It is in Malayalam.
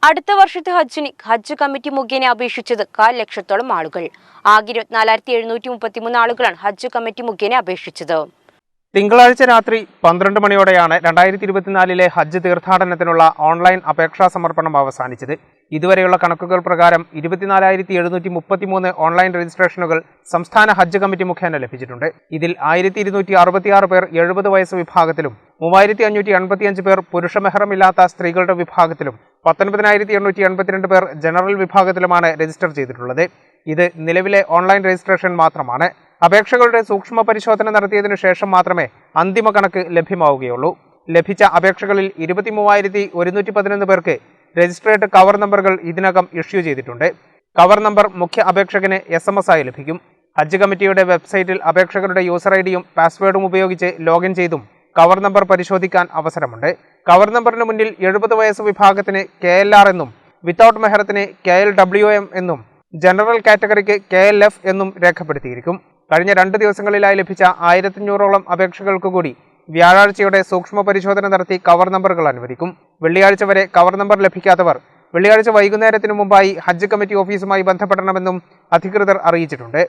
അടുത്ത വർഷത്തെ ഹജ്ജിന് ഹജ്ജ് കമ്മിറ്റി മുഖേന അപേക്ഷിച്ചത് 1.5 ലക്ഷത്തോളം ആളുകൾ. ആകെ 24,733 ആളുകളാണ് ഹജ്ജ് കമ്മിറ്റി മുഖേന അപേക്ഷിച്ചത്. തിങ്കളാഴ്ച രാത്രി 12 മണിയോടെയാണ് 2024 ഹജ്ജ് തീർത്ഥാടനത്തിനുള്ള ഓൺലൈൻ അപേക്ഷാ സമർപ്പണം അവസാനിച്ചത്. ഇതുവരെയുള്ള കണക്കുകൾ പ്രകാരം 24,733 ഓൺലൈൻ രജിസ്ട്രേഷനുകൾ സംസ്ഥാന ഹജ്ജ് കമ്മിറ്റി മുഖേന ലഭിച്ചിട്ടുണ്ട്. ഇതിൽ 1,266 പേർ 70 വയസ്സ് വിഭാഗത്തിലും 3,585 പേർ പുരുഷ മെഹ്റമില്ലാത്ത സ്ത്രീകളുടെ വിഭാഗത്തിലും 19,882 പേർ ജനറൽ വിഭാഗത്തിലുമാണ് രജിസ്റ്റർ ചെയ്തിട്ടുള്ളത്. ഇത് നിലവിലെ ഓൺലൈൻ രജിസ്ട്രേഷൻ മാത്രമാണ്. അപേക്ഷകളുടെ സൂക്ഷ്മ പരിശോധന നടത്തിയതിനു ശേഷം മാത്രമേ അന്തിമ കണക്ക് ലഭ്യമാവുകയുള്ളൂ. ലഭിച്ച അപേക്ഷകളിൽ 23,111 പേർക്ക് രജിസ്ട്രേഡ് കവർ നമ്പറുകൾ ഇതിനകം ഇഷ്യൂ ചെയ്തിട്ടുണ്ട്. കവർ നമ്പർ മുഖ്യ അപേക്ഷകന് SMS ആയി ലഭിക്കും. ഹജ്ജ് കമ്മിറ്റിയുടെ വെബ്സൈറ്റിൽ അപേക്ഷകരുടെ യൂസർ ID യും പാസ്വേഡും ഉപയോഗിച്ച് ലോഗിൻ ചെയ്തും കവർ നമ്പർ പരിശോധിക്കാൻ അവസരമുണ്ട്. കവർ നമ്പറിന് മുന്നിൽ 70 വയസ്സ് വിഭാഗത്തിന് KLR എന്നും വിത്തൌട്ട് മെഹറത്തിന് KLWM എന്നും ജനറൽ കാറ്റഗറിക്ക് KLF എന്നും രേഖപ്പെടുത്തിയിരിക്കും. കഴിഞ്ഞ 2 ദിവസങ്ങളിലായി ലഭിച്ച 1,500ഓളം അപേക്ഷകൾക്ക് കൂടി വ്യാഴാഴ്ചയോടെ സൂക്ഷ്മ പരിശോധന നടത്തി കവർ നമ്പറുകൾ അനുവദിക്കും. വെള്ളിയാഴ്ച വരെ കവർ നമ്പർ ലഭിക്കാത്തവർ വെള്ളിയാഴ്ച വൈകുന്നേരത്തിനു മുമ്പായി ഹജ്ജ് കമ്മിറ്റി ഓഫീസുമായി ബന്ധപ്പെടണമെന്നും അധികൃതർ അറിയിച്ചിട്ടുണ്ട്.